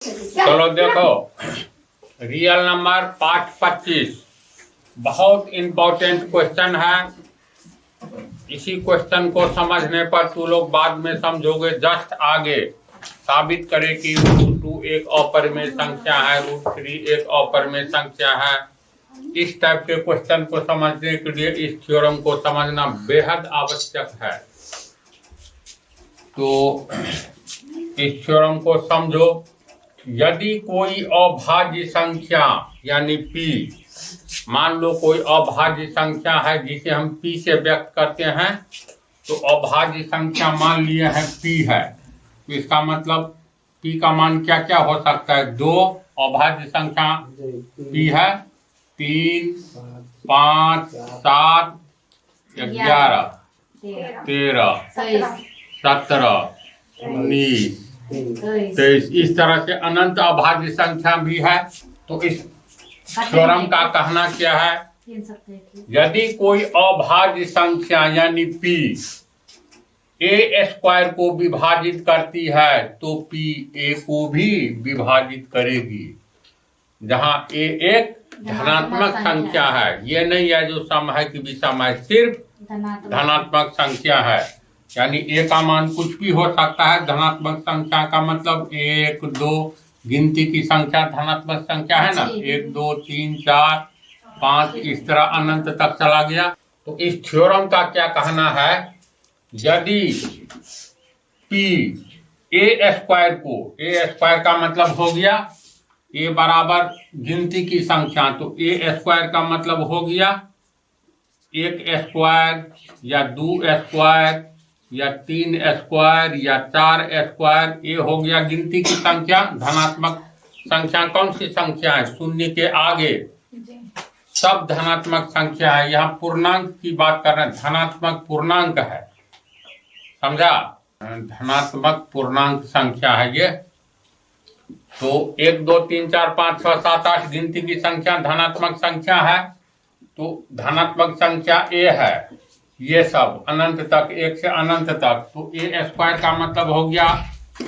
चलो देखो, real number part 25 बहुत इंपॉर्टेंट क्वेश्चन है। इसी क्वेश्चन को समझने पर तू लोग बाद में समझोगे। जस्ट आगे साबित करे कि √2 एक अपरिमेय संख्या है, √3 एक अपरिमेय संख्या है। इस टाइप के क्वेश्चन को समझने के लिए इस थ्योरम को समझना बेहद आवश्यक है। तो इस थ्योरम को समझो। यदि कोई अभाज्य संख्या यानी P, मान लो कोई अभाज्य संख्या है जिसे हम P से व्यक्त करते हैं, तो अभाज्य संख्या मान लिए हैं P है, तो इसका मतलब P का मान क्या क्या हो सकता है? दो अभाज्य संख्या P है, 3, 5, 7, 11, 13, 17, 19, 23। इस तरह से अनंत अभाज्य संख्या भी है। तो इस थ्योरम का कहना क्या है? यदि कोई अभाज्य संख्या यानी P a² को विभाजित करती है तो P a को भी विभाजित करेगी। जहां a एक धनात्मक संख्या है, ये नहीं है जो सम है कि विषम है, सिर्फ धनात्मक संख्या है। यानी a का मान कुछ भी हो सकता है। धनात्मक संख्या का मतलब 1, 2 गिनती की संख्या धनात्मक संख्या है ना, 1, 2, 3, 4, 5 इस तरह अनंत तक चला गया। तो इस थ्योरम का क्या कहना है? यदि P a² को, a² का मतलब हो गया a बराबर गिनती की संख्या, तो a² का मतलब हो गया 1² या 2² या 3² या 4²। ये हो गया गिनती की संख्या। धनात्मक संख्या कौन सी संख्या है? शून्य के आगे सब धनात्मक संख्या है। यहाँ पूर्णांक की बात कर रहे हैं, धनात्मक पूर्णांक है, समझा? धनात्मक पूर्णांक संख्या है ये। तो 1, 2, 3, 4, 5, 6, 7, 8 गिनती की संख्या धनात्मक संख्या है। तो धनात्मक संख्या a है, ये सब अनंत तक, 1 से अनंत तक। तो a² का मतलब हो गया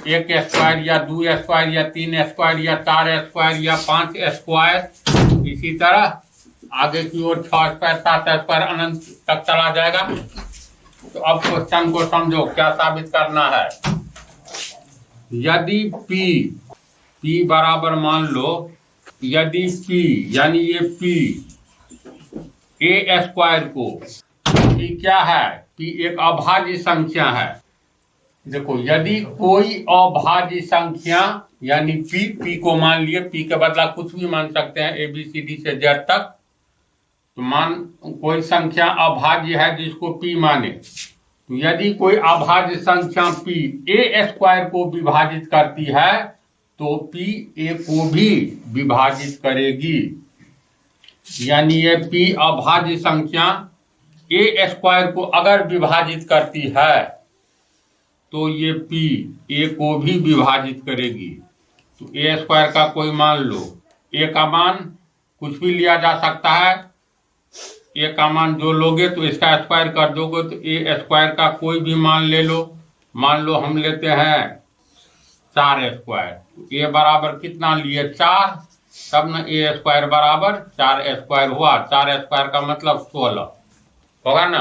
1² या 2² या 3² या 4² या 5²। इसी तरह आगे की ओर 6², 7² अनंत तक चला जाएगा। तो अब क्वेश्चन को समझो, क्या साबित करना है। यदि P बराबर, मान लो यदि P यानी ये P a² को, P क्या है? P एक अभाज्य संख्या है। देखो, यदि कोई अभाज्य संख्या यानी P को मान लिए, P के बदला कुछ भी मान सकते हैं, ABCD से Z तक। तो मान कोई संख्या अभाज्य है जिसको P माने, तो यदि कोई अभाज्य संख्या P a² को विभाजित करती है तो P a को भी विभाजित करेगी। यानी ये P अभाज्य संख्या a² को अगर विभाजित करती है तो ये P a को भी विभाजित करेगी। तो a² का कोई मान लो, a का मान कुछ भी लिया जा सकता है। a का मान जो लोगे तो इसका स्क्वायर कर दोगे, तो a² का कोई भी मान ले लो। मान लो हम लेते हैं 4²। तो a बराबर कितना लिए? 4, तब न a² बराबर 4² हुआ। 4² का मतलब 16 होगा ना।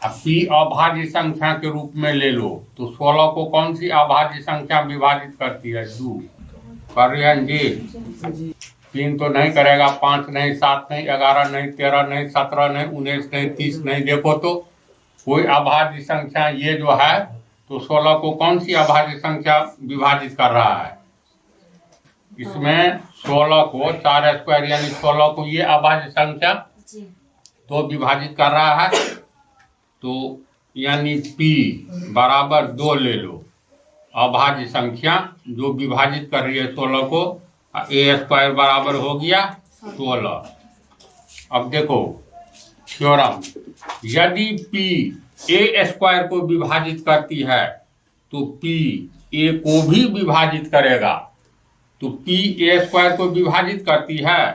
अब P अभाज्य संख्या के रूप में ले लो, तो 16 को कौन सी अभाज्य संख्या विभाजित करती है? 2। कर रहे हैं जी? 3 तो नहीं करेगा, 5 नहीं, 7 नहीं, 11 नहीं, 13 नहीं, 17 नहीं, 19 नहीं, 30 नहीं। देखो तो कोई अभाज्य संख्या ये जो है, तो 16 को कौन सी अभाज्य संख्या विभाजित कर रहा है? इसमें 16 को 4² यानी 16 को ये अभाज्य संख्या तो विभाजित कर रहा है। तो यानी P बराबर 2 ले लो, अभाज्य संख्या जो विभाजित कर रही है 16 को। a² बराबर हो गया 16। अब देखो थ्योरम, यदि P a² को विभाजित करती है तो P a को भी विभाजित करेगा। तो P a² को विभाजित करती है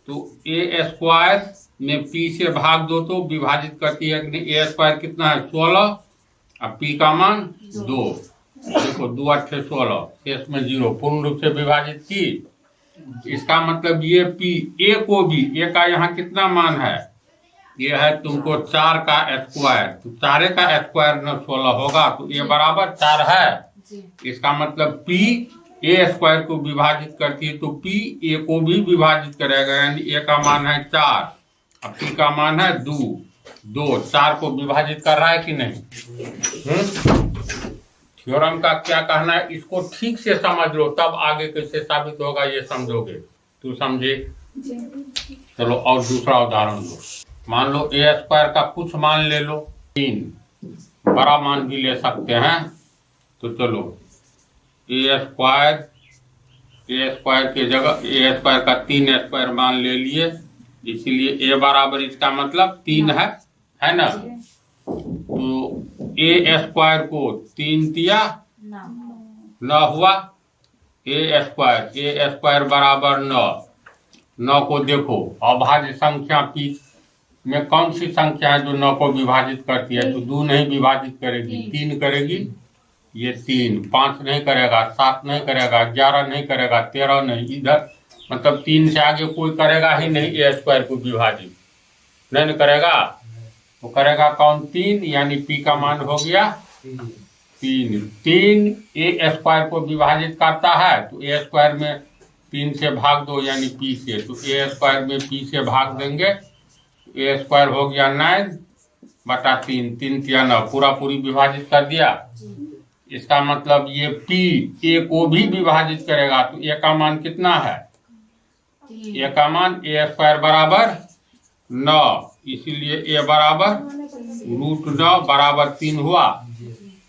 तो a² में P से भाग दो तो विभाजित करती है कि a² कितना है? 16। अब P का मान 2। देखो 2 8 16, शेष में 0, पूर्ण रूप से विभाजित की। इसका मतलब ये पी ए को भी, ए का यहाँ कितना मान है, ये है तुमको 4 का स्क्वायर, तो 4 का स्क्वायर न 16 होगा, तो ए बराबर 4 है। इसका मतलब पी ए स्क्वायर को विभाजित करती है, तो पी ए को भी विभाजित करेगा, यानी ए का मान है 4, अब पी का मान है 2, 4 को विभाजित कर रहा है कि नहीं। थ्योरम का क्या कहना है, इसको ठीक से समझ लो, तब आगे कैसे साबित होगा ये समझोगे। तू समझे? चलो और दूसरा उदाहरण लो। मान लो ए स्क्वायर का कुछ मान ले लो, 3, बड़ा मान भी ले सकते हैं। तो चलो ए स्क्वायर के जगह ए स्क्वायर का 3 स्क्वायर मान ले लिए, इसीलिए ए बराबर इसका मतलब 3 है ना। तो ए स्क्वायर को 3 दिया न हुआ, ए स्क्वायर बराबर 9 को देखो अभाज्य संख्या पी में कौन सी संख्या है जो 9 को विभाजित करती है, तो 2 नहीं विभाजित करेगी, 3 करेगी, ये 3, 5 नहीं करेगा, 7 नहीं करेगा, 11 नहीं करेगा, 13 नहीं, इधर मतलब 3 से आगे कोई करेगा ही नहीं ए स्क्वायर को विभाजित, नहीं करेगा। तो करेगा कौन, 3, यानी पी का मान हो गया 3 ए स्क्वायर को विभाजित करता है, तो ए स्क्वायर में 3 से भाग दो यानी पी से, तो ए स्क्वायर में पी से भाग देंगे, ए स्क्वायर हो गया 9 बटा 3, 3 या 9, पूरा पूरी विभाजित कर दिया। इसका मतलब ये पी ए को भी विभाजित करेगा, तो ए का मान कितना है, ए का मान ए स्क्वायर बराबर 9, इसीलिए ए बराबर √9 बराबर 3 हुआ,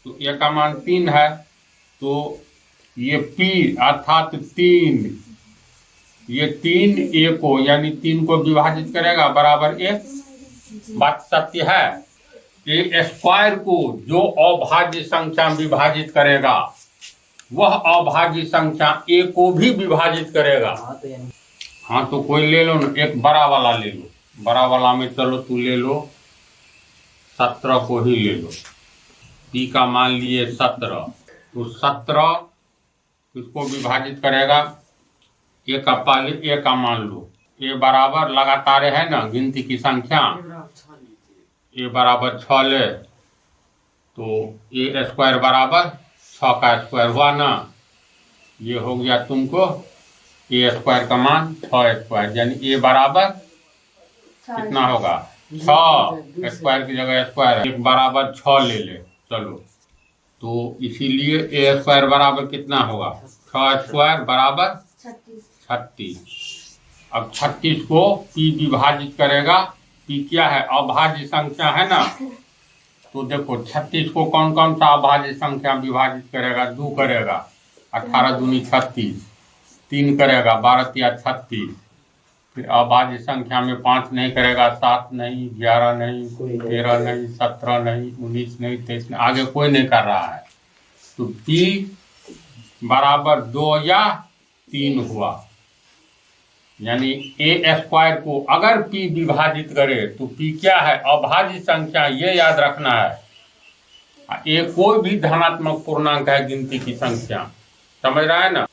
तो ए का मान 3 है। तो ये पी अर्थात 3, ये 3 ए को यानी 3 को विभाजित करेगा बराबर 1, बात सत्य है। ए स्क्वायर को जो अभाज्य संख्या विभाजित करेगा वह अभाज्य संख्या ए को भी विभाजित करेगा। हाँ तो कोई ले लो ना, एक बड़ा वाला ले लो, बड़ा वाला में चलो तू ले लो 17 को ही ले लो, पी का मान लिए 17, तो 17 इसको विभाजित करेगा, ए का पहले ए का मान लो, ए बराबर लगातार है ना गिनती की संख्या, ए बराबर 6 ले, तो ए स्क्वायर बराबर 6 का स्क्वायर हुआ ना, ये हो गया तुमको ए स्क्वायर का मान 6 स्क्वायर, यानी ए बराबर कितना होगा 6, स्क्वायर की जगह स्क्वायर, एक बराबर 6 ले चलो, तो इसीलिए ए स्क्वायर बराबर कितना होगा 6 स्क्वायर बराबर 36। अब 36 को पी विभाजित करेगा, पी क्या है अभाज्य संख्या है ना, तो देखो 36 को कौन कौन सा अभाज्य संख्या विभाजित करेगा, 2 करेगा 18 दूनी 36, 3 करेगा 12 या 36, फिर अभाज्य संख्या में 5 नहीं करेगा, 7 नहीं, 11 नहीं, 13 नहीं, 17 नहीं, 19 नहीं, 23 नहीं, आगे कोई नहीं कर रहा है, तो पी बराबर 2 या 3 हुआ, यानी ए स्क्वायर को अगर पी विभाजित करे तो पी क्या है अभाज्य संख्या, ये याद रखना है। ए कोई भी धनात्मक पूर्णांक है गिनती की संख्या, समझ रहा है ना।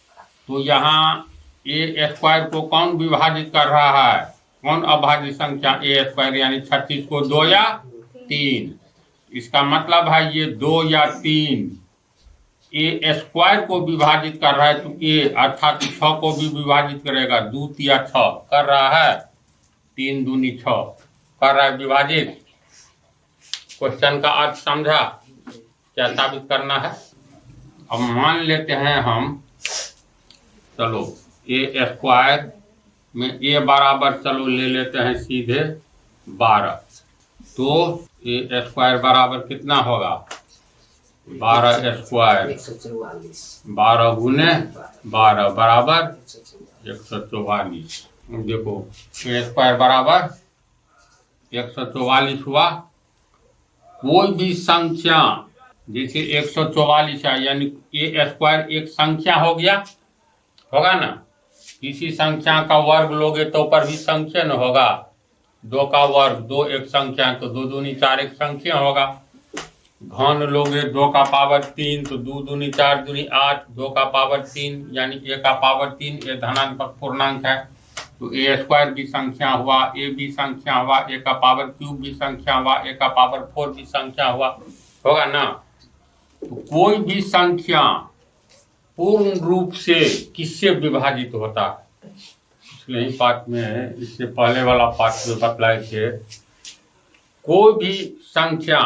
तो यहाँ ए स्क्वायर को कौन विभाजित कर रहा है, कौन अभाज्य संख्या ए स्क्वायर, यानी 36 को 2 या 3, इसका मतलब है ये 2 या 3 ए स्क्वायर को विभाजित कर रहा है, तो ए अर्थात 6 को भी विभाजित करेगा, 2 या 6 कर रहा है, 3 दूनी 6 कर रहा है विभाजित। क्वेश्चन का अर्थ समझा, क्या साबित करना है। अब मान लेते हैं हम, चलो ए स्क्वायर में ए बराबर चलो ले लेते हैं सीधे 12, तो ए स्क्वायर बराबर कितना होगा 12 स्क्वायर, 12 गुने 12 बराबर 144। देखो ए स्क्वायर बराबर 144 हुआ। कोई भी संख्या जैसे 144 है, यानी ए स्क्वायर एक संख्या हो गया, होगा ना, किसी संख्या का वर्ग लोगे तो पर भी संख्या न होगा, 2 का वर्ग 2 एक संख्या, तो 2 दूनी 4 एक संख्या होगा। घन लोगे 2 का पावर 3 तो 2 दूनी 4 दूनी 8, 2 का पावर 3 यानी a का पावर 3, ये धनात्मक पूर्णांक है। तो ए स्क्वायर भी संख्या हुआ, ए भी संख्या हुआ, ए का पावर क्यूब भी संख्या हुआ, ए का पावर 4 भी संख्या हुआ, होगा ना। तो कोई भी संख्या पूर्ण रूप से किससे विभाजित होता है, इसलिए ही पाठ में इससे पहले वाला पाठ में बतलाए थे, कोई भी संख्या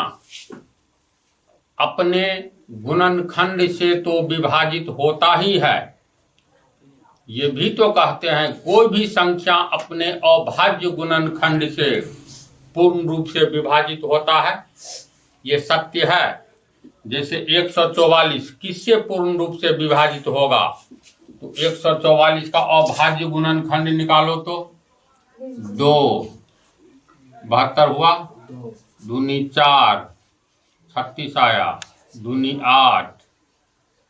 अपने गुणनखंड से तो विभाजित होता ही है। ये भी तो कहते हैं कोई भी संख्या अपने अभाज्य गुणनखंड से पूर्ण रूप से विभाजित होता है, ये सत्य है। जैसे 144 किससे पूर्ण रूप से विभाजित होगा, तो 144 का अभाज्य गुणनखंड निकालो तो 2, 72 हुआ, दूनी 4, 36 आया, दूनी 8,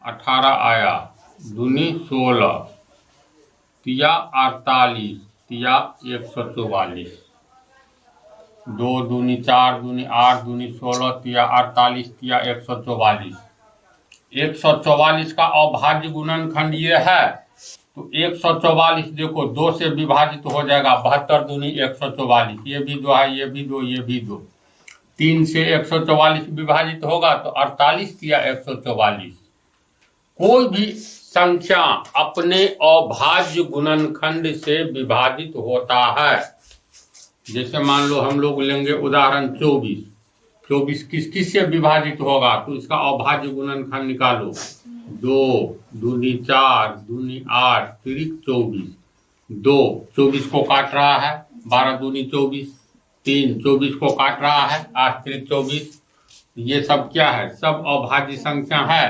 18 आया, दूनी 16, तिया 48, तिया 144, 2 दूनी 4, दूनी 8, दूनी 16, तिया 48, तिया 144। 144 का अभाज्य गुणनखंड ये है, तो 144 देखो 2 से विभाजित हो जाएगा, 72 दूनी 144, ये भी 2 है, ये भी 2, ये भी 2, 3 से 144 विभाजित होगा तो 48 या 144। कोई भी संख्या अपने अभाज्य गुणनखंड से विभाजित होता है। जैसे मान लो हम लोग लेंगे उदाहरण 24, 24 किस किस से विभाजित होगा, तो इसका अभाज्य गुणनखंड निकालो, 2 दूनी 4, दूनी 8, तिरिक 24, 2 24 को काट रहा है, 12 दूनी 24, 3 24 को काट रहा है, 8 तिरिक 24, ये सब क्या है, सब अभाज्य संख्या है,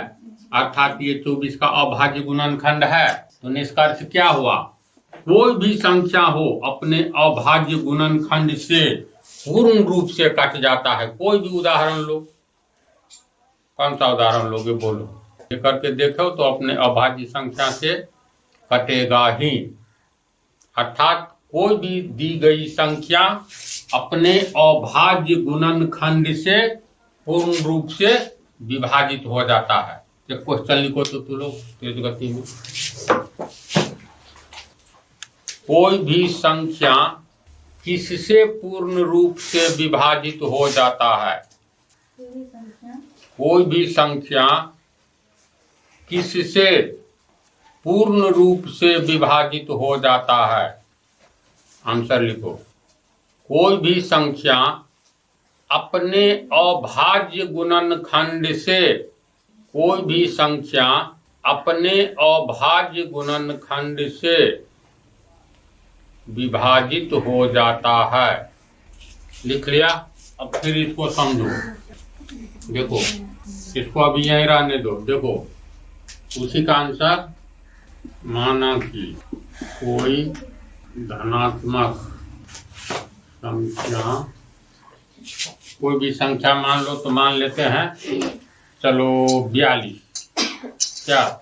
अर्थात ये 24 का अभाज्य गुणनखंड है। तो निष्कर्ष क्या हुआ, कोई भी संख्या हो अपने अभाज्य गुणनखंड से पूर्ण रूप से कट जाता है। कोई भी उदाहरण लो, कौन सा उदाहरण लोगे बोलो, ये करके देखो तो अपने अभाज्य संख्या से कटेगा ही। अर्थात कोई भी दी गई संख्या अपने अभाज्य गुणनखंड से पूर्ण रूप से विभाजित हो जाता है। एक क्वेश्चन लिखो तो तू लोग तेज गति में, कोई भी संख्या किससे पूर्ण रूप से विभाजित हो जाता है, कोई भी संख्या किससे पूर्ण रूप से विभाजित हो जाता है, आंसर लिखो। कोई भी संख्या अपने अभाज्य गुणनखंड से, कोई भी संख्या अपने अभाज्य गुणनखंड से विभाजित हो जाता है। लिख लिया। अब फिर इसको समझो, देखो इसको अभी यहीं रहने दो। देखो उसी का आंसर, माना कि कोई धनात्मक संख्या, कोई भी संख्या मान लो, तो मान लेते हैं चलो 42, क्या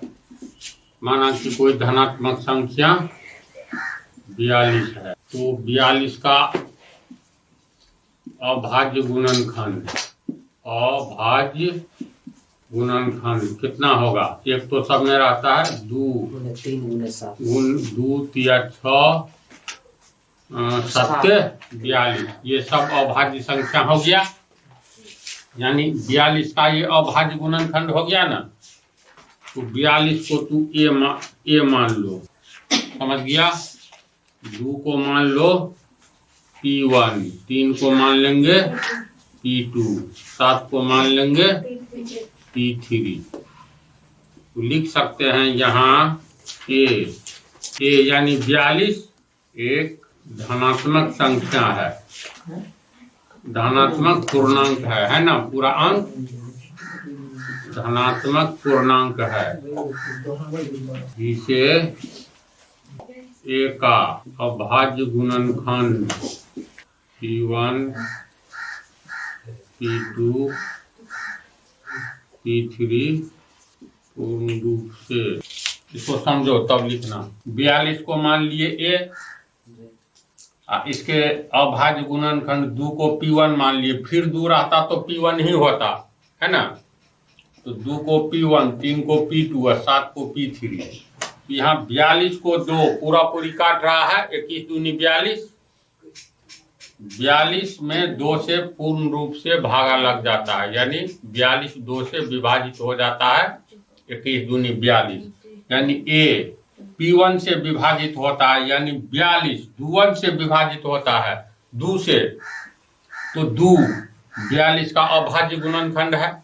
माना कि कोई धनात्मक संख्या 42 है, तो 42 का अभाज्य गुणनखंड, अभाज्य गुणनखंड कितना होगा, एक तो सब में रहता है 2 2 तिया 6 7 42, ये सब अभाज्य संख्या हो गया। यानी 42 का ये अभाज्य गुणनखंड हो गया ना, तो 42 को तू ए मान लो, समझ गया। 2 को मान लो P1, 3 को मान लेंगे P2, 7 को मान लेंगे P3। तो लिख सकते हैं यहाँ ए यानी 42 एक धनात्मक संख्या है, धनात्मक पूर्णांक है ना, पूरा अंक धनात्मक पूर्णांक है, जिसे ए का अभाज्य गुणनखंड P1, P2, P3 पूर्ण रूप से, इसको समझो तब लिखना। 42 को मान लिए ए, इसके अभाज्य गुणनखंड 2 को P1 मान लिए, फिर 2 रहता तो P1 ही होता, है ना। तो 2 को P1, 3 को P2 और 7 को P3। यहाँ 42 को 2 पूरा पूरी काट रहा है, 21 दूनी 42। 42 में 2 से पूर्ण रूप से भागा लग जाता है, यानी 42 2 से विभाजित हो जाता है, 21 दूनी 42। यानी A P1 से विभाजित होता है, यानी 42 2 से विभाजित होता है 2 से, तो 2 42 का अभाज्य गुणनखंड है,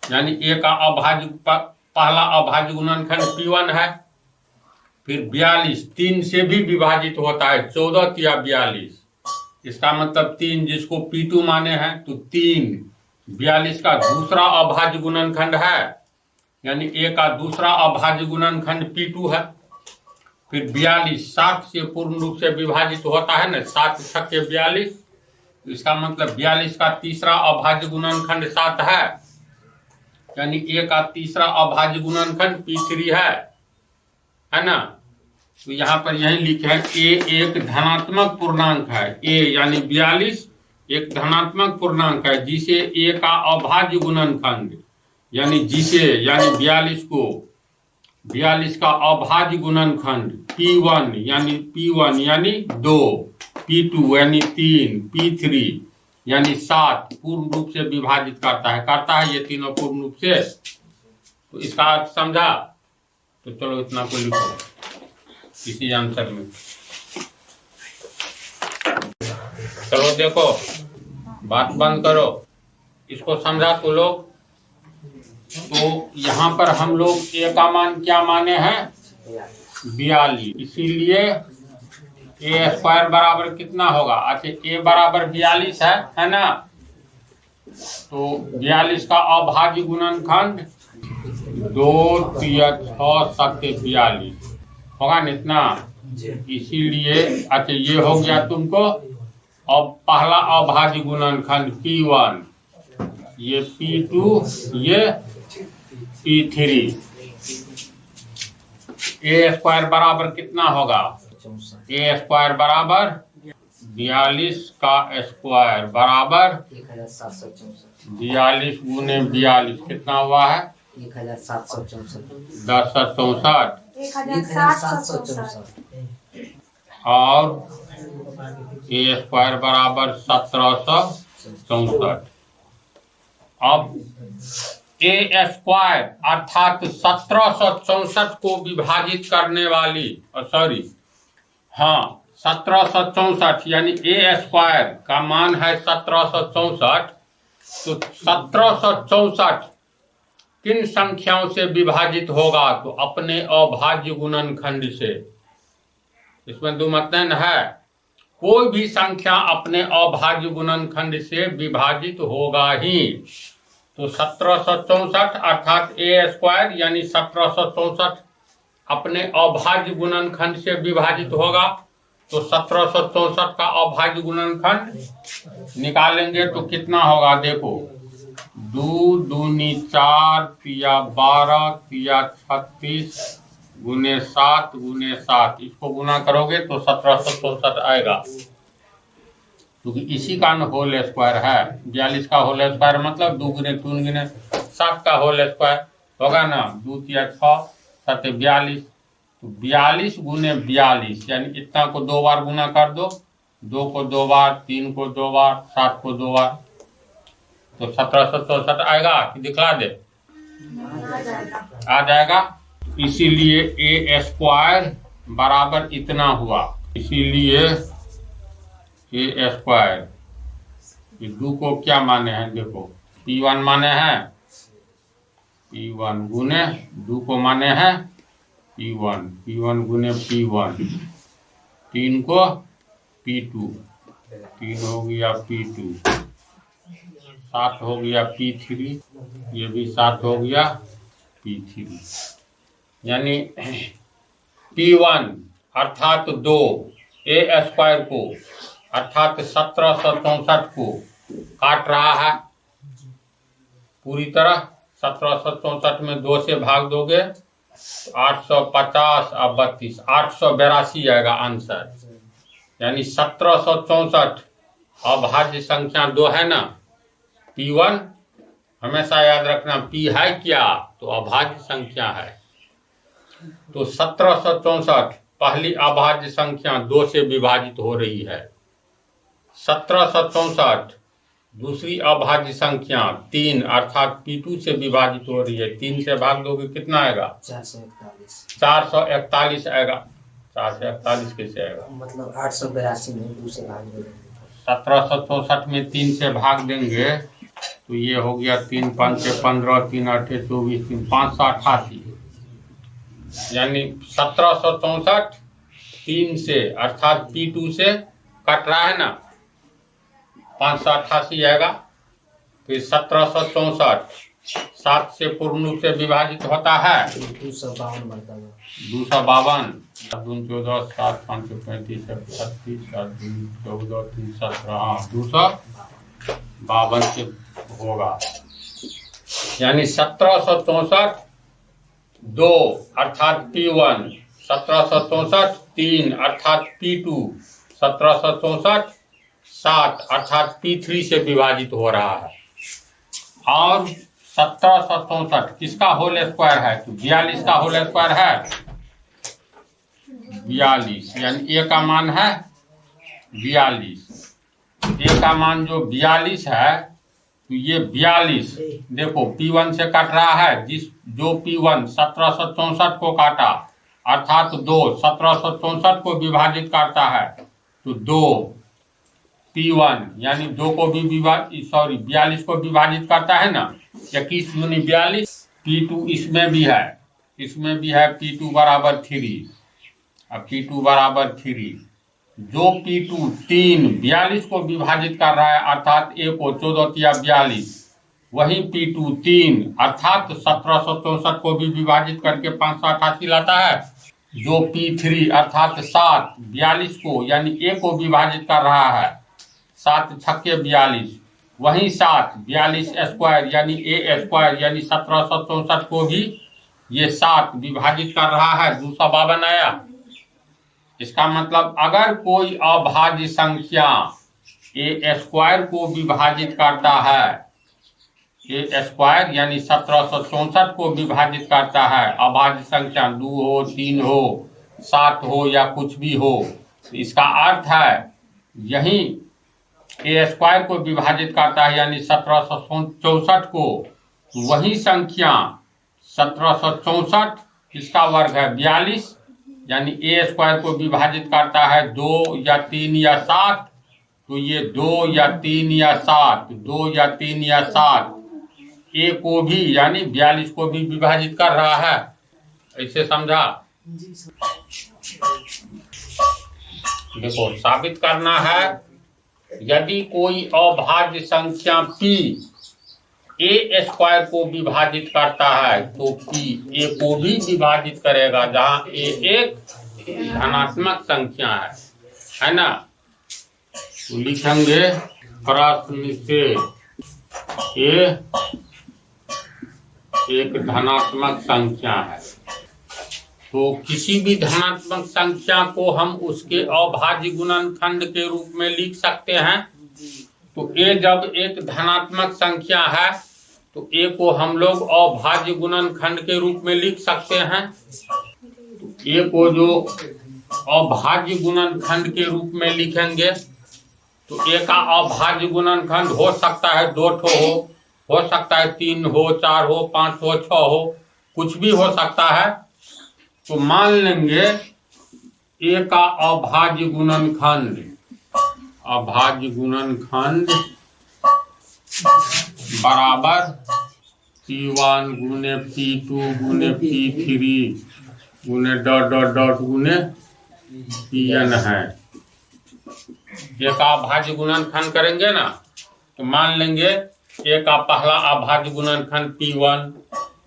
यानी A का अभाज्य पहला अभाज्य गुणनखंड P1 है। फिर 42 3 से भी विभाजित होता है, 14 या 42, इसका मतलब 3 जिसको P2 माने हैं, तो 3 42 का दूसरा अभाज्य गुणनखंड है, यानी A का दूसरा अभाज्य गुणनखंड P2 है। फिर 42 7 से पूर्ण रूप से विभाजित होता है ना, 7 छक्के 42, इसका मतलब 42 का तीसरा अभाज्य गुणनखंड 7 है, यानी A का तीसरा अभाज्य गुणनखंड P3 है ना। तो यहाँ पर यही लिखे है A एक धनात्मक पूर्णांक है, A यानी 42 एक धनात्मक पूर्णांक है, जिसे A का अभाज्य गुणनखंड यानी 42 का अभाज्य गुणनखंड P1 यानी 2, P2 यानी 3, P3 यानी 7 पूर्ण रूप से विभाजित करता है ये तीनों पूर्ण रूप से। तो इसका अर्थ समझा। तो चलो इतना को लिखो इसी आंसर में। चलो देखो, बात बंद करो, इसको समझा तो लोग। तो यहाँ पर हम लोग A का मान क्या माने हैं, 42, इसीलिए A स्क्वायर बराबर कितना होगा। अच्छा, A बराबर 42 है ना। तो 42 का अभाज्य गुणनखंड 2 3 6 7 42 होगा ना इतना। इसीलिए अच्छा ये हो गया तुमको। अब पहला अभाज्य गुणनखंड P1, ये P2, ये P3। A स्क्वायर बराबर कितना होगा, A स्क्वायर बराबर 42 का स्क्वायर बराबर 42 गुने 42 कितना हुआ है, 1764। 1064 और A स्क्वायर बराबर 1764। अब A स्क्वायर अर्थात 1764 को विभाजित करने वाली 1764 यानी A स्क्वायर का मान है 1764। तो 1764 किन संख्याओं से विभाजित होगा, तो अपने अभाज्य गुणनखंड से। इसमें दो मतलब है, कोई भी संख्या अपने अभाज्य गुणनखंड से विभाजित होगा ही। तो 1764 अर्थात A स्क्वायर यानी 1764 अपने अभाज्य गुणनखंड से विभाजित होगा। तो 1764 का अभाज्य गुणनखंड निकालेंगे तो कितना होगा, देखो 2 दूनी 4 तिया 12 तिया 36 गुने 7 गुने 7, इसको गुना करोगे तो 1764 आएगा, क्योंकि इसी का होल स्क्वायर है। 42 का होल स्क्वायर मतलब 2 गुने 3 गुने 7 का होल स्क्वायर होगा ना। 2 तिया 6 7 42, तो 42 गुने 42 यानी इतना को 2 बार गुना कर दो, 2 को 2 बार, 3 को 2 बार, 7 को 2 बार, तो 1764 आएगा कि दिखला दे, आ जाएगा। इसीलिए A स्क्वायर बराबर इतना हुआ। इसीलिए A स्क्वायर, ये 2 को क्या माने हैं, देखो P1 माने हैं, P1 गुने 2 को माने हैं P1 गुने P1, 3 को P2, 3 हो गया P2, 7 हो गया P3, ये भी 7 हो गया P3। यानी P1 अर्थात 2 A स्क्वायर को अर्थात 1764 को काट रहा है पूरी तरह। 1764 में 2 से भाग दोगे 850 और 32, 882 आएगा आंसर। यानी 1764 अभाज्य संख्या 2 है ना, P1 हमेशा याद रखना P है क्या, तो अभाज्य संख्या है। तो 1764 पहली अभाज्य संख्या 2 से विभाजित हो रही है। 1764 दूसरी अभाज्य संख्या 3 अर्थात P2 से विभाजित हो रही है। 3 से भाग दोगे कितना आएगा? 441। 441 आएगा। 441 कैसे आएगा? मतलब 882 में 2 से भाग देंगे। 1764 में 3 से भाग देंगे तो ये हो गया 3 5 से 15, 3 8 24, 3 588, यानी 1764 3 से अर्थात P2 से कट रहा है ना, 588 आएगा। फिर 1764 7 से पूर्ण रूप से विभाजित होता है 252 बनता है। 252, 14 7 5 35 36 7 14 3 17, हाँ 252 से होगा। यानी 1764 2 अर्थात P1, 1764 3 अर्थात P2, 1764 7 अर्थात P3 से विभाजित हो रहा है। और 1764 किसका होल स्क्वायर है? तो 42 का होल स्क्वायर है 42, यानी A का मान है 42। A का मान जो 42 है तो ये 42 देखो P1 से कट रहा है, जो P1 1764 को काटा अर्थात 2 1764 को विभाजित करता है तो 2 P1 यानी 2 को भी 42 को विभाजित करता है ना, 21 दूनी 42। P2 इसमें भी है P2 बराबर 3, अब P2 बराबर 3, जो P2 3 42 को विभाजित कर रहा है अर्थात A को 14 या 42, वही P2 3 अर्थात 1764 को भी विभाजित करके 588 लाता है। जो P3 अर्थात 7 42 को यानी A को विभाजित कर रहा है, 7 छक्के 42, वही 7 42 स्क्वायर यानी A स्क्वायर यानी 1764 को भी ये 7 विभाजित कर रहा है, 252 आया। इसका मतलब अगर कोई अभाज्य संख्या A स्क्वायर को विभाजित करता है, A स्क्वायर यानी 1764 को विभाजित करता है, अभाज्य संख्या 2 हो 3 हो 7 हो या कुछ भी हो, तो इसका अर्थ है यही A स्क्वायर को विभाजित करता है यानी 1764 को, वही संख्या 1764 इसका वर्ग है 42, यानी A स्क्वायर को विभाजित करता है 2 या 3 या 7, तो ये 2 या 3 या 7, 2 या 3 या 7 A को भी यानी 42 को भी विभाजित कर रहा है। ऐसे समझा? देखो साबित करना है, यदि कोई अभाज्य संख्या P A स्क्वायर को विभाजित करता है तो P A को भी विभाजित करेगा, जहाँ A एक धनात्मक संख्या है ना। तो लिखेंगे प्रश्न से A एक धनात्मक संख्या है, तो किसी भी धनात्मक संख्या को हम उसके अभाज्य गुणनखंड के रूप में लिख सकते हैं। तो A जब एक धनात्मक संख्या है तो A को हम लोग अभाज्य गुणनखंड के रूप में लिख सकते हैं। तो A को जो अभाज्य गुणनखंड के रूप में लिखेंगे तो A का अभाज्य गुणनखंड हो सकता है 2 ठो हो सकता है 3 हो 4 हो 5 हो 6 हो, कुछ भी हो सकता है। तो मान लेंगे A का अभाज्य गुणनखंड बराबर P1 गुने P2 गुने P3 गुने डॉट डॉट डॉट गुने Pn है। A का अभाज्य गुणनखंड करेंगे ना, तो मान लेंगे A का पहला अभाज्य गुणनखंड P1,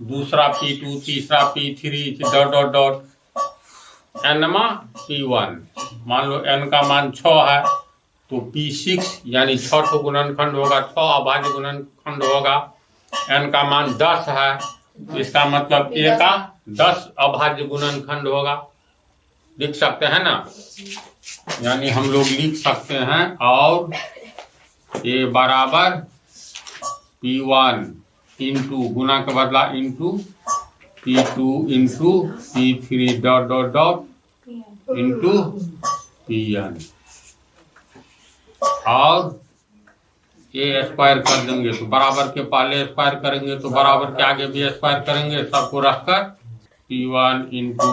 दूसरा P2, तीसरा P3 dot dot dot n P1। मान लो n का मान 6 है तो P6 यानी 6 ठो गुणनखंड होगा, 6 अभाज्य गुणनखंड होगा। n का मान 10 है, इसका मतलब A का 10 अभाज्य गुणनखंड होगा। लिख सकते हैं ना, यानी हम लोग लिख सकते हैं और A बराबर P1 इंटू गुना के बदला into P2 into P3 dot dot dot into Pn और ए स्क्वायर कर देंगे तो बराबर के पहले स्क्वायर करेंगे तो बराबर के आगे भी स्क्वायर करेंगे, सबको रखकर P1 into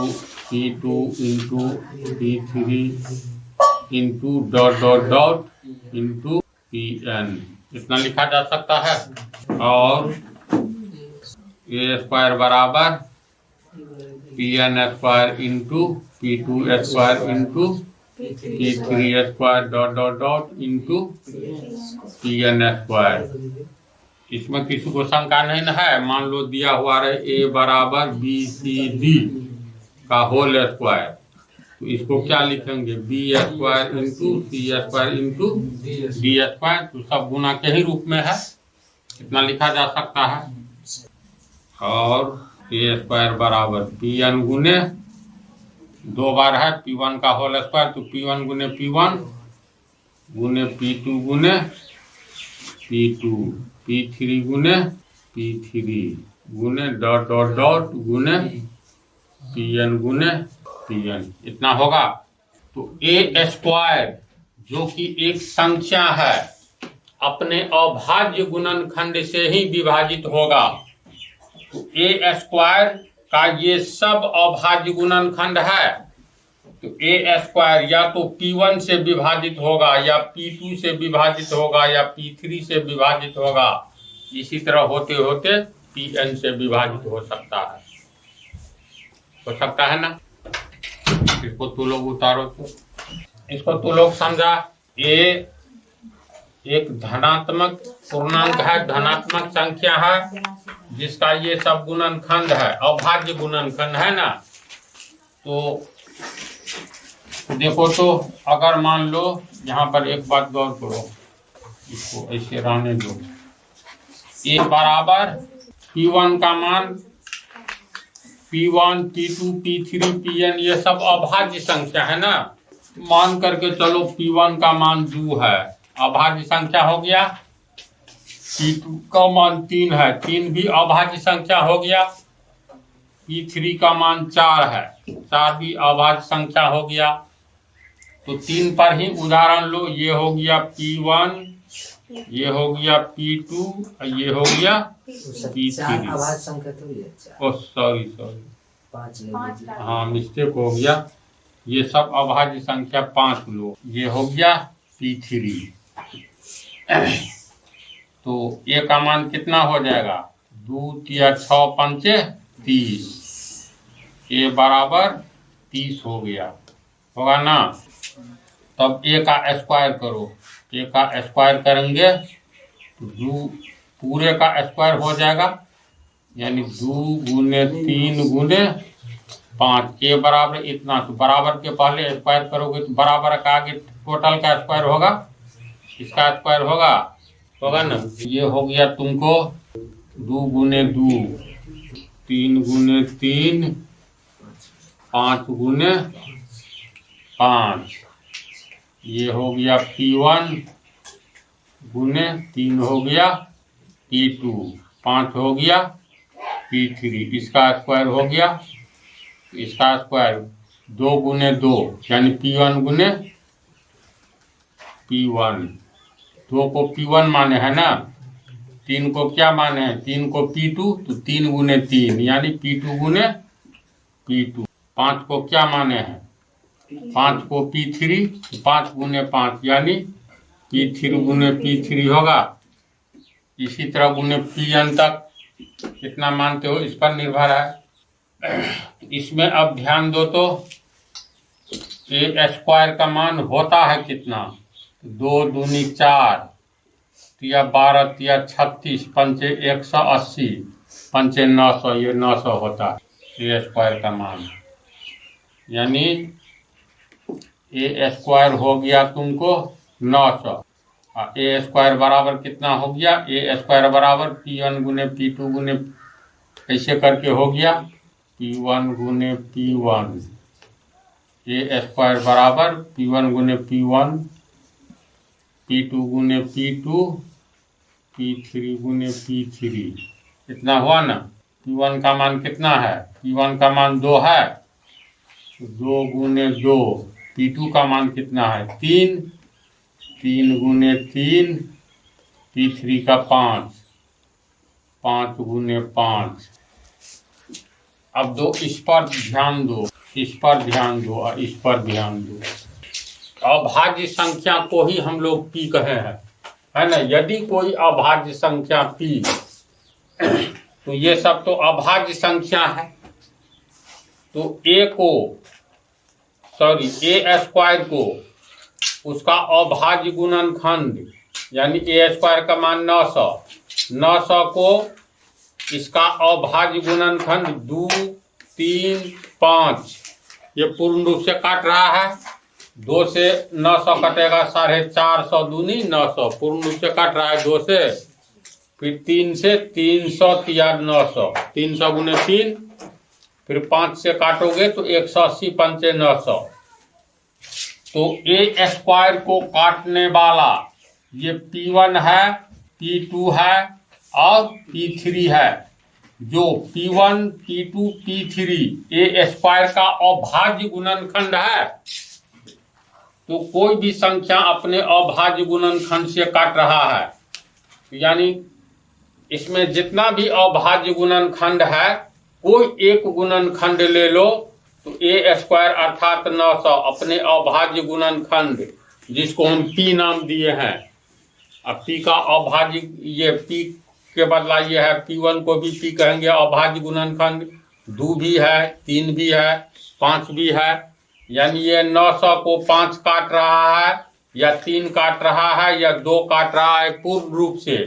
P2 into P3 into dot dot dot into Pn इतना लिखा जा सकता है। और ए स्क्वायर बराबर Pn square into P2 square into P3 square dot dot dot into Pn square. इसमें किसी को शंका नहीं न है। मान लो दिया हुआ रहे ए बराबर BCD का होल स्क्वायर, तो इसको क्या लिखेंगे बी स्क्वायर इंटू सी स्क्वायर इंटू डी स्क्वायर, तो सब गुना के ही रूप में है, इतना लिखा जा सकता है। और ए स्क्वायर बराबर Pn गुने दो बार है P1 का होल स्क्वायर, तो P1 गुने P1 गुने P2 गुने P2 P3 गुने P3 गुने डॉट डॉट डॉट गुने Pn गुने Pn इतना होगा। तो ए स्क्वायर जो कि एक संख्या है अपने अभाज्य गुणनखंड से ही विभाजित होगा। तो ए स्क्वायर का ये सब अभाज्य गुणनखंड है, तो ए स्क्वायर या तो P1 से विभाजित होगा या P2 से विभाजित होगा या P3 से विभाजित होगा, इसी तरह होते होते Pn से विभाजित हो सकता है ना। इसको तू लोग उतारो, तो इसको तू लोग समझा। ए एक धनात्मक पूर्णांक है, धनात्मक संख्या है जिसका ये सब गुणनखंड है, अभाज्य गुणनखंड है ना। तो देखो, तो अगर मान लो यहाँ पर एक बात गौर करो, इसको ऐसे रहने दो। ए बराबर P1 का मान P1 P2 P3 Pn ये सब अभाज्य संख्या है ना। मान करके चलो P1 का मान 2 है, अभाज्य संख्या हो गया। P2 का मान 3 है, 3 भी अभाज्य संख्या हो गया। P3 का मान 4 है, 4 भी अभाज्य संख्या हो गया। तो 3 पर ही उदाहरण लो, ये हो गया P1, ये हो गया P2, ये हो गया P3। आवाज संख्या तो ये ओ सॉरी 5 ले लीजिए। हाँ मिस्टेक हो गया, ये सब अभाज्य संख्या 5 लो, ये हो गया P3। तो ए का मान कितना हो जाएगा 2 तिया 6 पंचे 30, ए बराबर 30 हो गया, होगा ना। तब ए का स्क्वायर करो, ए का स्क्वायर करेंगे तो 2 पूरे का स्क्वायर हो जाएगा, यानी 2 गुने 3 गुने 5, ए बराबर इतना। तो बराबर के पहले स्क्वायर करोगे तो बराबर का आगे टोटल का स्क्वायर होगा, इसका स्क्वायर होगा ना। ये हो गया तुमको 2 गुने 2 3 गुने 3 5 गुने 5, ये हो गया P1 गुने 3 हो गया P2, 5 हो गया P3, इसका स्क्वायर हो गया, इसका स्क्वायर 2 गुने 2 यानी P1 गुने P1, 2 को P1 माने है ना, 3 को क्या माने हैं 3 को P2, तो 3 गुने 3 यानी P2 गुने P2, 5 को क्या माने हैं 5 को P3, 5 गुने 5 यानी P3 गुने P3 होगा। इसी तरह गुने Pn तक कितना मानते हो इस पर निर्भर है। इसमें अब ध्यान दो, तो ए स्क्वायर का मान होता है कितना 2 दूनी 4 तिया 12 तिया 36 पंचे 180 पंचे 900, ये 900 होता है ए स्क्वायर का मान। यानी ए स्क्वायर हो गया तुमको 900, ए स्क्वायर बराबर कितना हो गया, ए स्क्वायर बराबर P1 गुने P2 गुने कैसे करके हो गया P1 गुने P1, ए स्क्वायर बराबर P1 गुने P1 P2 गुने P2 P3 गुने P3, इतना हुआ ना। P1 का मान कितना है? P1 का मान 2 है, 2 गुने 2। P2 का मान कितना है? 3, 3 गुने 3। P3 का 5, 5 गुने 5। अब दो इस पर ध्यान दो, इस पर ध्यान दो और इस पर ध्यान दो। अभाज्य संख्या को ही हम लोग P कहे हैं, है ना। यदि कोई अभाज्य संख्या P, तो ये सब तो अभाज्य संख्या है, तो ए स्क्वायर को उसका अभाज्य गुणनखंड यानी ए स्क्वायर का मान 900, 900 को इसका अभाज्य गुणनखंड 2, 3, 5 ये पूर्ण रूप से काट रहा है। 2 से 900 कटेगा 450 दूनी 900 पूर्ण रूप से काट रहा है 2 से। फिर 3 से 300 तियार 900, 300 गुने 3। फिर 5 से काटोगे तो 180 पंचे 900। तो ए स्क्वायर को काटने वाला ये P1 है, P2 है और P3 है। जो P1, P2, P3 ए स्क्वायर का अभाज्य गुणनखंड है, तो कोई भी संख्या अपने अभाज्य गुणनखंड से काट रहा है। यानी इसमें जितना भी अभाज्य गुणनखंड है, कोई एक गुणनखंड ले लो तो ए स्क्वायर अर्थात 900 अपने अभाज्य गुणनखंड जिसको हम P नाम दिए हैं। अब P का अभाज्य, ये P के बदला ये है, P1 को भी P कहेंगे अभाज्य गुणनखंड। 2 भी है, 3 भी है, 5 भी है। यानी ये 900 को 5 काट रहा है या 3 काट रहा है या 2 काट रहा है पूर्ण रूप से।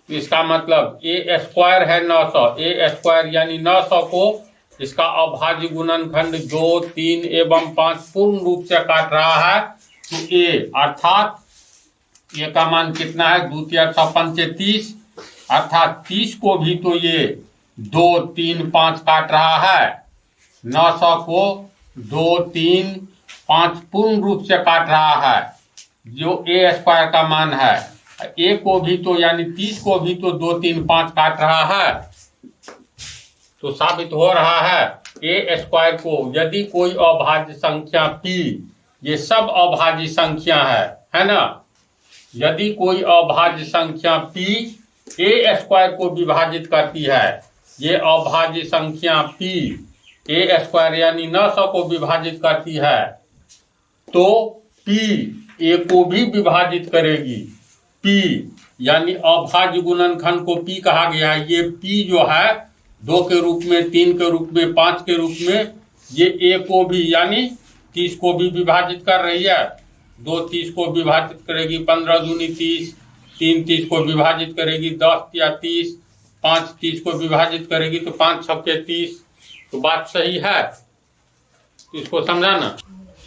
इसका मतलब ए स्क्वायर है 900, ए स्क्वायर यानी 900 को इसका अभाज्य गुणनखंड 2, 3 एवं 5 पूर्ण रूप से काट रहा है। तो ए अर्थात ए का मान कितना है? 2 तिया 30, अर्थात 30 को भी तो ये 2, 3, 5 काट रहा है। 900 को 2, 3, 5 पूर्ण रूप से काट रहा है जो ए स्क्वायर का मान है। ए को भी तो यानी 30 को भी तो 2, 3, 5 काट रहा है। तो साबित हो रहा है ए स्क्वायर को यदि कोई अभाज्य संख्या P, ये सब अभाज्य संख्या है ना। यदि कोई अभाज्य संख्या P ए स्क्वायर को विभाजित करती है, ये अभाज्य संख्या P ए स्क्वायर यानी 900 को विभाजित करती है, तो P ए को भी विभाजित करेगी। P यानी अभाज्य गुणनखंड को P कहा गया है। ये P जो है 2 के रूप में, 3 के रूप में, 5 के रूप में, ये ए को भी यानी 30 को भी विभाजित कर रही है। 2 30 को विभाजित करेगी, 15 दूनी 30, 3 30 को विभाजित करेगी, 10 या 30, 5 30 को विभाजित करेगी तो 5 छक्के 30। तो बात सही है, इसको समझाना।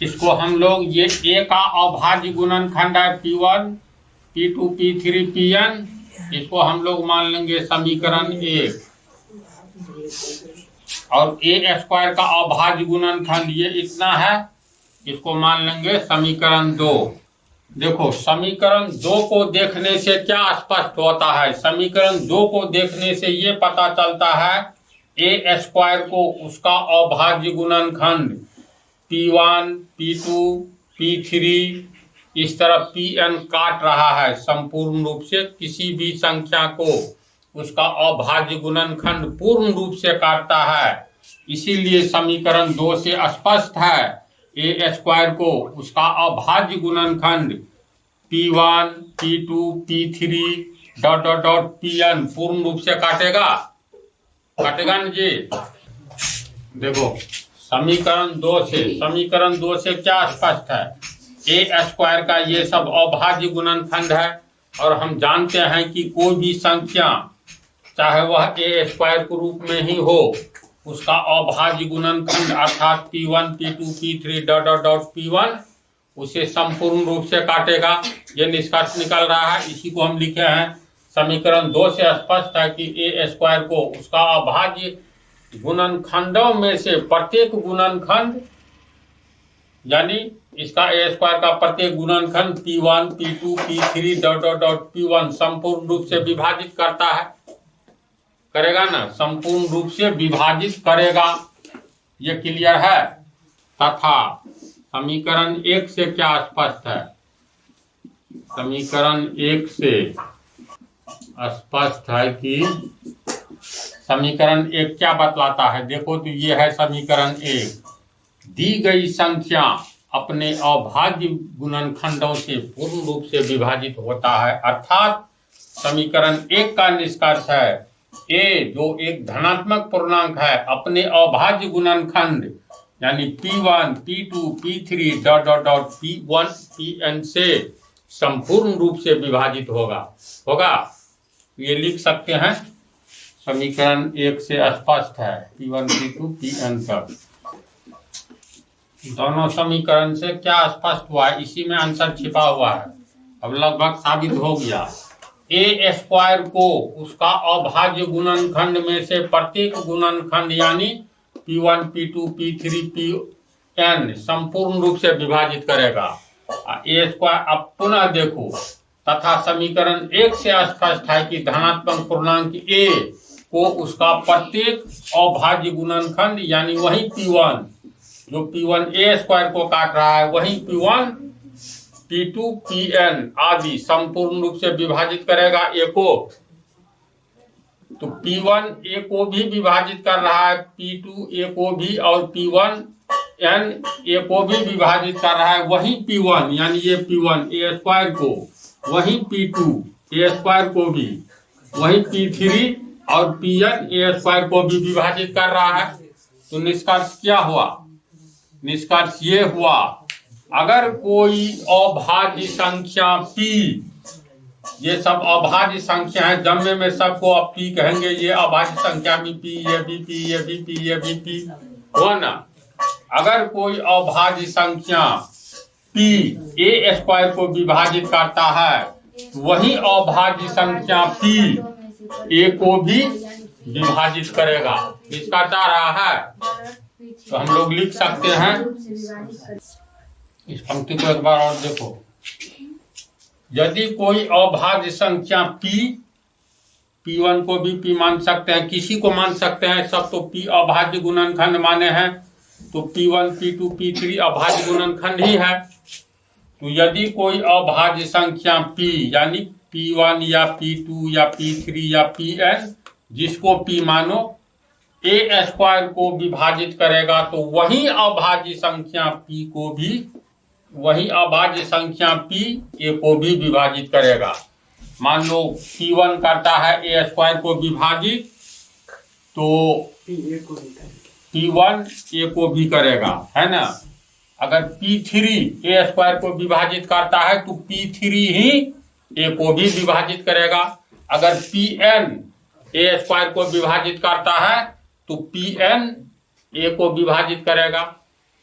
इसको हम लोग ये ए का अभाज्य गुणनखंड है P1, P2, P3, Pn, इसको हम लोग मान लेंगे समीकरण 1। और ए स्क्वायर का अभाज्य गुणनखंड ये इतना है, इसको मान लेंगे समीकरण 2। देखो समीकरण 2 को देखने से क्या स्पष्ट होता है? समीकरण 2 को देखने से ये पता चलता है ए स्क्वायर को उसका अभाज्य गुणनखंड P1, P2, P3 इस तरह Pn काट रहा है संपूर्ण रूप से। किसी भी संख्या को उसका अभाज्य गुणनखंड पूर्ण रूप से काटता है। इसीलिए समीकरण 2 से स्पष्ट है ए स्क्वायर को उसका अभाज्य गुणनखंड P1, P2, P3 ... Pn पूर्ण रूप से काटेगा ना जी। देखो समीकरण 2 से क्या स्पष्ट है? ए स्क्वायर का ये सब अभाज्य गुणनखंड है और हम जानते हैं कि कोई भी संख्या चाहे वह ए स्क्वायर के रूप में ही हो, उसका अभाज्य गुणनखंड अर्थात P1, P2, P3 ... P1 उसे संपूर्ण रूप से काटेगा। ये निष्कर्ष निकल रहा है। इसी को हम लिखे हैं समीकरण 2 से स्पष्ट है कि ए स्क्वायर को उसका अभाज्य गुणनखंडों में से प्रत्येक गुणनखंड यानी इसका ए स्क्वायर का प्रत्येक गुणनखंड P1, P2, P3 ... P1 संपूर्ण रूप से विभाजित करता है। करेगा ना, संपूर्ण रूप से विभाजित करेगा। ये क्लियर है। तथा समीकरण 1 से क्या स्पष्ट है? समीकरण 1 से स्पष्ट है कि समीकरण 1 क्या बतलाता है? देखो तो ये है समीकरण 1। दी गई संख्या अपने अभाज्य गुणनखंडों से पूर्ण रूप से विभाजित होता है। अर्थात समीकरण 1 का निष्कर्ष है ए जो एक धनात्मक पूर्णांक है अपने अभाज्य गुणनखंड यानी P1, P2, P3 dot dot dot P1, Pn से संपूर्ण रूप से विभाजित होगा। ये लिख सकते हैं। समीकरण 1 से स्पष्ट है P1, P2, Pn तक। दोनों समीकरण से क्या स्पष्ट हुआ है? इसी में आंसर छिपा हुआ है। अब लगभग साबित हो गया। ए स्क्वायर को उसका अभाज्य गुणनखंड में से प्रत्येक गुणनखंड यानी P1, P2, P3, Pn संपूर्ण रूप से विभाजित करेगा। ए स्क्वायर अब पुनः देखो, तथा समीकरण 1 से स्पष्ट है कि धनात्मक पूर्णांक ए को उसका प्रत्येक अभाज्य गुणनखंड यानी वही P1 जो P1 ए स्क्वायर को काट रहा है वही P1, P2, Pn आदि संपूर्ण रूप से विभाजित करेगा ए को। तो P1 ए को भी विभाजित कर रहा है, P2 ए को भी और P1 n ए को भी विभाजित कर रहा है वही P1 यानी ये P1 ए स्क्वायर को, वही P2 ए स्क्वायर को भी, वही P3 और Pn ए स्क्वायर को भी विभाजित कर रहा है। तो निष्कर्ष क्या हुआ? निष्कर्ष ये हुआ अगर कोई अभाज्य संख्या P, ये सब अभाज्य संख्या है, जन्मे में सबको अब P कहेंगे, ये अभाज्य संख्या भी P, ये भी P, ये भी P, ये भी P हो ना। अगर कोई अभाज्य संख्या P ए स्क्वायर को विभाजित करता है वही अभाज्य संख्या P ए को भी विभाजित करेगा। इसका चाह रहा है तो हम लोग लिख सकते हैं। इस पंक्ति को एक बार और देखो। यदि कोई अभाज्य संख्या P1 को भी P मान सकते हैं, किसी को मान सकते हैं, सब तो P अभाज्य गुणनखंड माने हैं, तो P1, P2, P3 अभाज्य गुणनखंड ही है। तो यदि कोई अभाज्य संख्या P यानी P1 या P2 या P3 या Pn जिसको P मानो ए स्क्वायर को विभाजित करेगा तो वही अभाज्य संख्या P को भी, वही अभाज्य संख्या P ए को भी विभाजित करेगा। मान लो P1 करता है ए स्क्वायर को विभाजित तो P1 ए को भी करेगा, है ना। अगर P3 ए स्क्वायर को विभाजित करता है तो P3 ही ए को भी विभाजित करेगा। अगर Pn ए स्क्वायर को विभाजित करता है तो Pn ए को विभाजित करेगा।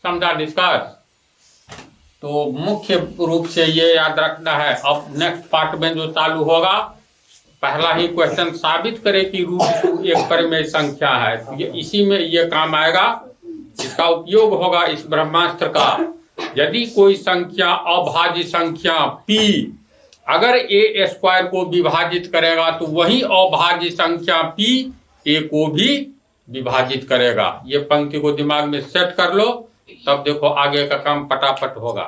समझा निष्कर्ष? तो मुख्य रूप से ये याद रखना है। अब नेक्स्ट पार्ट में जो चालू होगा, पहला ही क्वेश्चन साबित करे कि √2 एक परिमेय संख्या है। तो ये इसी में ये काम आएगा, इसका उपयोग होगा इस ब्रह्मास्त्र का। यदि कोई संख्या अभाज्य संख्या P अगर ए स्क्वायर को विभाजित करेगा तो वही अभाज्य संख्या P ए को भी विभाजित करेगा। ये पंक्ति को दिमाग में सेट कर लो, तब देखो आगे का काम फटाफट होगा।